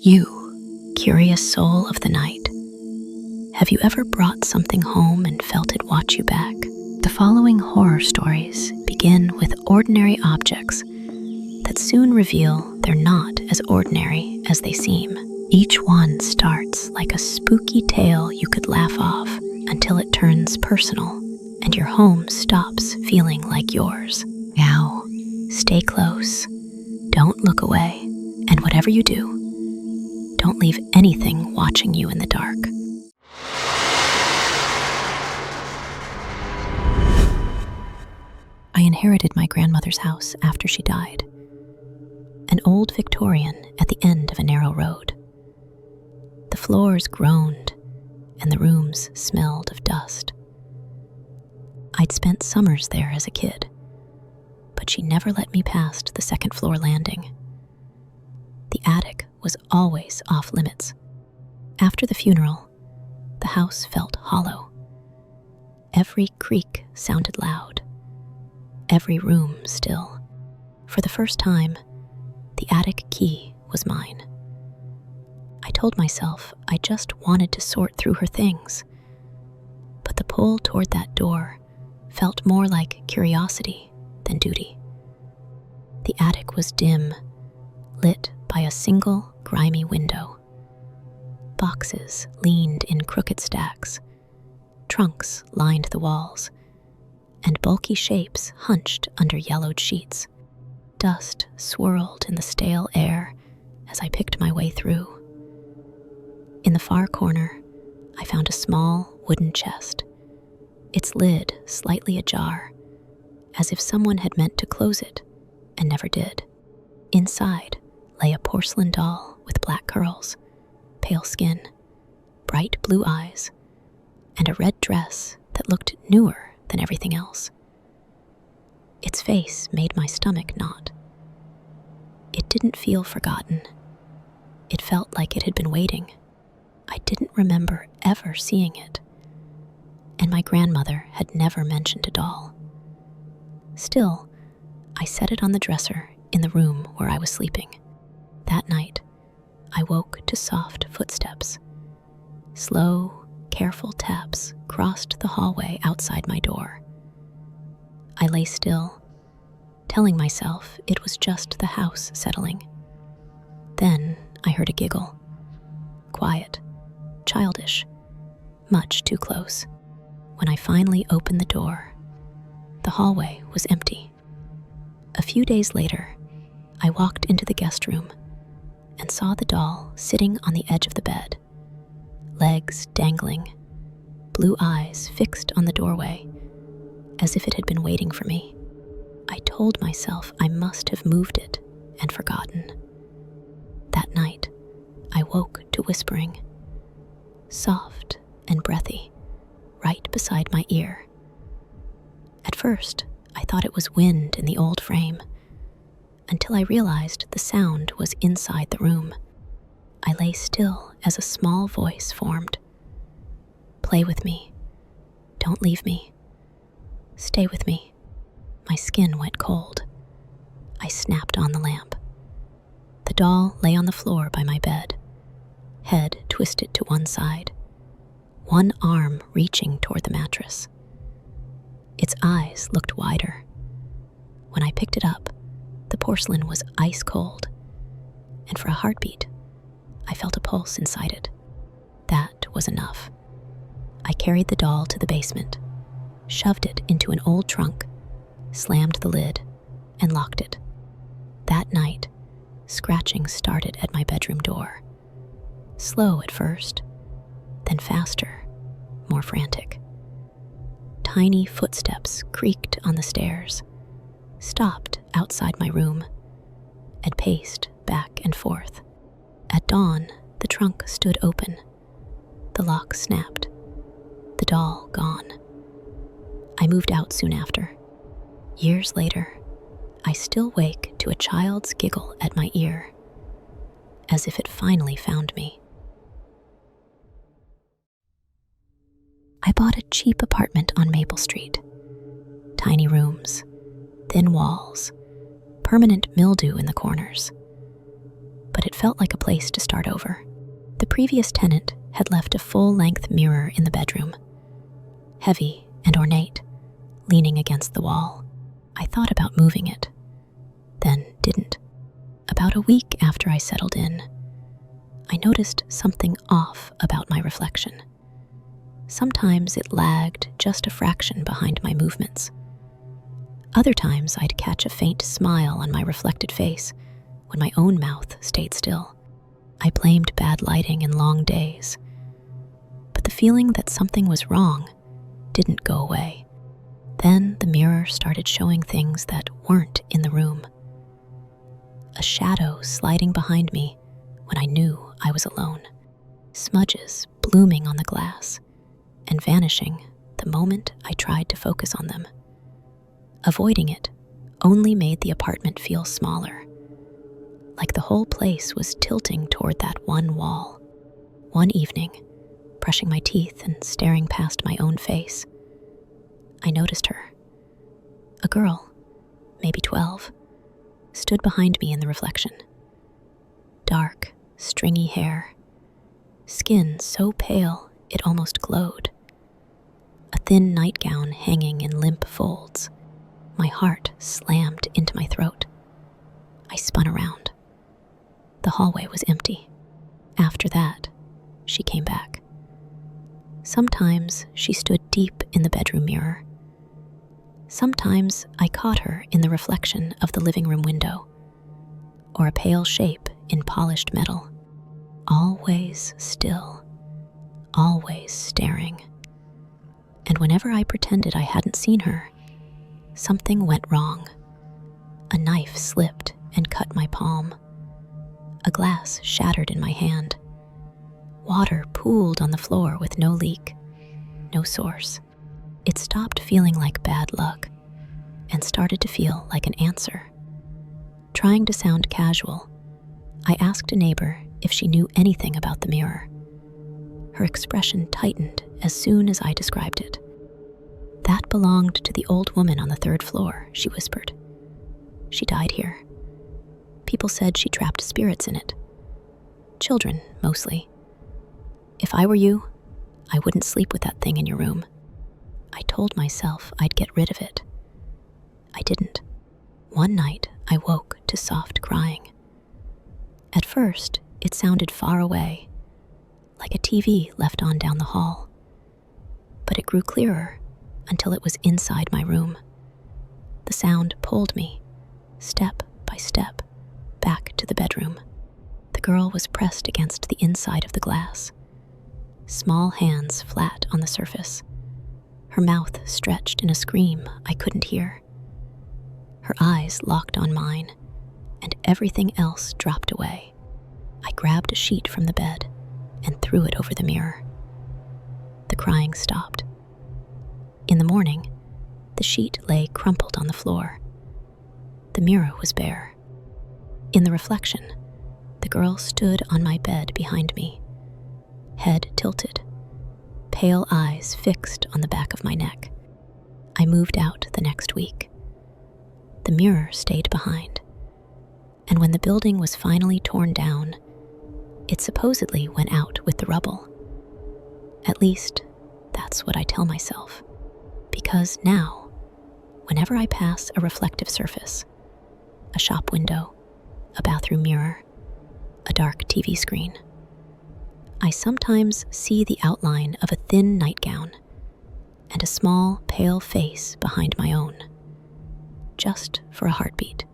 You, curious soul of the night, have you ever brought something home and felt it watch you back? The following horror stories begin with ordinary objects that soon reveal they're not as ordinary as they seem. Each one starts like a spooky tale you could laugh off until it turns personal and your home stops feeling like yours. Now, stay close, don't look away, and whatever you do, don't leave anything watching you in the dark. I inherited my grandmother's house after she died, an old Victorian at the end of a narrow road. The floors groaned and the rooms smelled of dust. I'd spent summers there as a kid, but she never let me past the second floor landing. The attic was always off limits. After the funeral, the house felt hollow. Every creak sounded loud, every room still. For the first time, the attic key was mine. I told myself I just wanted to sort through her things, but the pull toward that door felt more like curiosity than duty. The attic was dim, lit by a single grimy window. Boxes leaned in crooked stacks, trunks lined the walls, and bulky shapes hunched under yellowed sheets. Dust swirled in the stale air as I picked my way through. In the far corner, I found a small wooden chest, its lid slightly ajar, as if someone had meant to close it and never did. Inside lay a porcelain doll with black curls, pale skin, bright blue eyes, and a red dress that looked newer than everything else. Its face made my stomach knot. It didn't feel forgotten. It felt like it had been waiting. I didn't remember ever seeing it, and my grandmother had never mentioned a doll. Still, I set it on the dresser in the room where I was sleeping. That night, I woke to soft footsteps. Slow, careful taps crossed the hallway outside my door. I lay still, telling myself it was just the house settling. Then I heard a giggle. Quiet, childish, much too close. When I finally opened the door, the hallway was empty. A few days later, I walked into the guest room and saw the doll sitting on the edge of the bed, legs dangling, blue eyes fixed on the doorway, as if it had been waiting for me. I told myself I must have moved it and forgotten. That night, I woke to whispering, soft and breathy, right beside my ear. At first, I thought it was wind in the old frame, until I realized the sound was inside the room. I lay still as a small voice formed. Play with me. Don't leave me. Stay with me. My skin went cold. I snapped on the lamp. The doll lay on the floor by my bed, head twisted to one side, one arm reaching toward the mattress. Its eyes looked wider. When I picked it up, the porcelain was ice cold, and for a heartbeat, I felt a pulse inside it. That was enough. I carried the doll to the basement, shoved it into an old trunk, slammed the lid, and locked it. That night, scratching started at my bedroom door. Slow at first, then faster, more frantic. Tiny footsteps creaked on the stairs, stopped outside my room, and paced back and forth. At dawn, the trunk stood open. The lock snapped. The doll gone. I moved out soon after. Years later, I still wake to a child's giggle at my ear, as if it finally found me. I bought a cheap apartment on Maple Street. Tiny rooms, thin walls, permanent mildew in the corners. but it felt like a place to start over. The previous tenant had left a full-length mirror in the bedroom, heavy and ornate, leaning against the wall. I thought about moving it, then didn't. About a week after I settled in, I noticed something off about my reflection. Sometimes it lagged just a fraction behind my movements. Other times I'd catch a faint smile on my reflected face when my own mouth stayed still. I blamed bad lighting and long days, but the feeling that something was wrong didn't go away. Then the mirror started showing things that weren't in the room. A shadow sliding behind me when I knew I was alone. Smudges blooming on the glass and vanishing the moment I tried to focus on them. Avoiding it only made the apartment feel smaller, like the whole place was tilting toward that one wall. One evening, brushing my teeth and staring past my own face, I noticed her. A girl, maybe 12, stood behind me in the reflection. Dark, stringy hair, skin so pale it almost glowed, a thin nightgown hanging in limp folds. My heart slammed into my throat. I spun around. The hallway was empty. After that, she came back. Sometimes she stood deep in the bedroom mirror. Sometimes I caught her in the reflection of the living room window, or a pale shape in polished metal. Always still, always staring. And whenever I pretended I hadn't seen her, something went wrong. A knife slipped and cut my palm. A glass shattered in my hand. Water pooled on the floor with no leak, no source. It stopped feeling like bad luck and started to feel like an answer. Trying to sound casual, I asked a neighbor if she knew anything about the mirror. Her expression tightened as soon as I described it. "That belonged to the old woman on the 3rd floor," she whispered. "She died here. People said she trapped spirits in it. Children, mostly. If I were you, I wouldn't sleep with that thing in your room." I told myself I'd get rid of it. I didn't. One night, I woke to soft crying. At first, it sounded far away, like a TV left on down the hall. But it grew clearer until it was inside my room. The sound pulled me, step by step, back to the bedroom. The girl was pressed against the inside of the glass, small hands flat on the surface, her mouth stretched in a scream I couldn't hear. Her eyes locked on mine, and everything else dropped away. I grabbed a sheet from the bed and threw it over the mirror. The crying stopped. In the morning, the sheet lay crumpled on the floor. The mirror was bare. In the reflection, the girl stood on my bed behind me, head tilted, pale eyes fixed on the back of my neck. I moved out the next week. The mirror stayed behind, and when the building was finally torn down, it supposedly went out with the rubble. At least, that's what I tell myself. Because now, whenever I pass a reflective surface, a shop window, a bathroom mirror, a dark TV screen, I sometimes see the outline of a thin nightgown and a small, pale face behind my own, just for a heartbeat,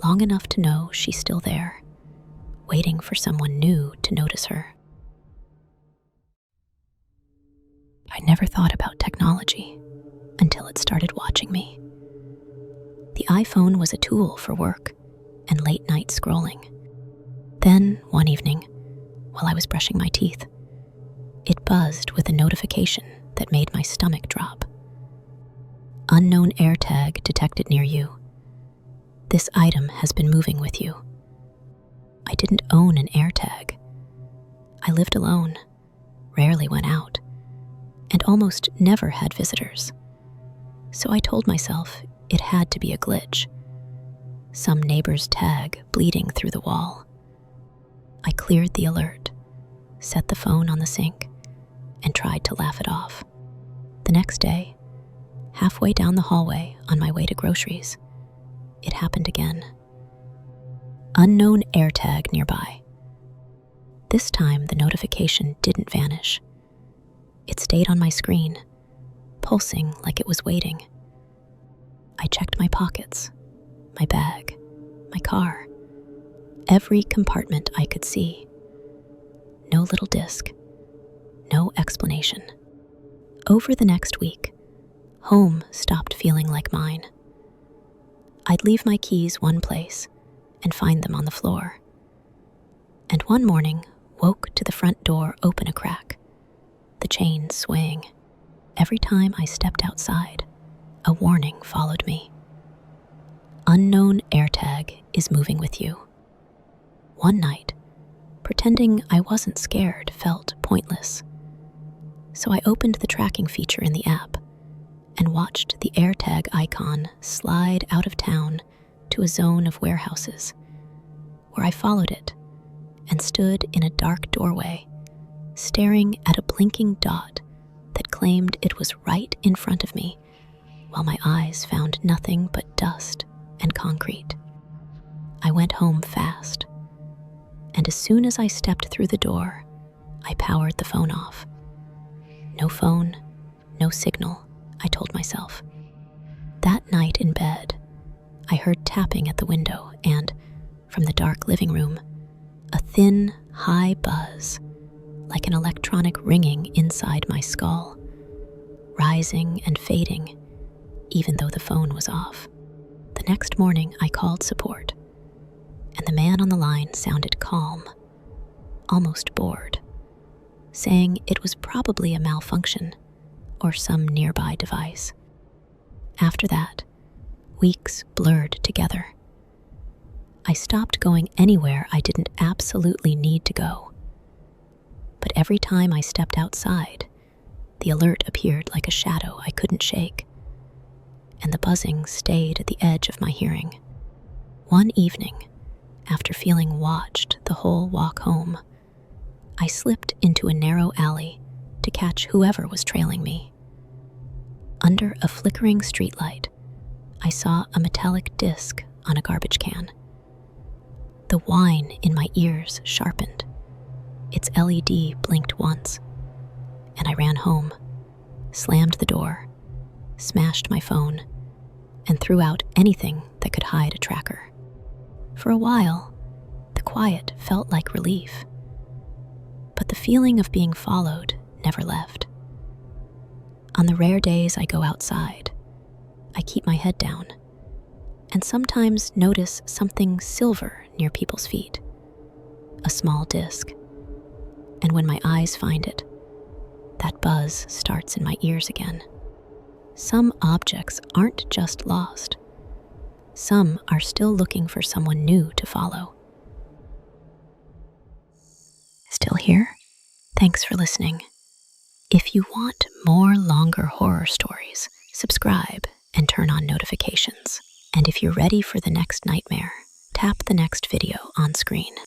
long enough to know she's still there, waiting for someone new to notice her. I never thought about technology until it started watching me. The iPhone was a tool for work and late-night scrolling. Then, one evening, while I was brushing my teeth, it buzzed with a notification that made my stomach drop. "Unknown AirTag detected near you. This item has been moving with you." I didn't own an AirTag. I lived alone, rarely went out, and almost never had visitors. So I told myself it had to be a glitch, some neighbor's tag bleeding through the wall. I cleared the alert, set the phone on the sink, and tried to laugh it off. The next day, halfway down the hallway on my way to groceries, it happened again. Unknown AirTag nearby. This time, the notification didn't vanish. It stayed on my screen, pulsing like it was waiting. I checked my pockets, my bag, my car, every compartment I could see. No little disc, no explanation. Over the next week, home stopped feeling like mine. I'd leave my keys one place and find them on the floor. And one morning, woke to the front door open a crack, the chain swaying. Every time I stepped outside, a warning followed me. Unknown AirTag is moving with you. One night, pretending I wasn't scared felt pointless. So I opened the tracking feature in the app and watched the AirTag icon slide out of town to a zone of warehouses, where I followed it and stood in a dark doorway, staring at a blinking dot that claimed it was right in front of me, while my eyes found nothing but dust and concrete. I went home fast, and as soon as I stepped through the door, I powered the phone off. No phone, no signal, I told myself. That night in bed, I heard tapping at the window and, from the dark living room, a thin, high buzz, like an electronic ringing inside my skull, rising and fading, even though the phone was off. The next morning, I called support, and the man on the line sounded calm, almost bored, saying it was probably a malfunction or some nearby device. After that, weeks blurred together. I stopped going anywhere I didn't absolutely need to go. But every time I stepped outside, the alert appeared like a shadow I couldn't shake, and the buzzing stayed at the edge of my hearing. One evening, after feeling watched the whole walk home, I slipped into a narrow alley to catch whoever was trailing me. Under a flickering streetlight, I saw a metallic disc on a garbage can. The whine in my ears sharpened. Its LED blinked once, and I ran home, slammed the door, smashed my phone, and threw out anything that could hide a tracker. For a while, the quiet felt like relief, but the feeling of being followed never left. On the rare days I go outside, I keep my head down, and sometimes notice something silver near people's feet, a small disc. And when my eyes find it, that buzz starts in my ears again. Some objects aren't just lost. Some are still looking for someone new to follow. Still here? Thanks for listening. If you want more longer horror stories, subscribe and turn on notifications. And if you're ready for the next nightmare, tap the next video on screen.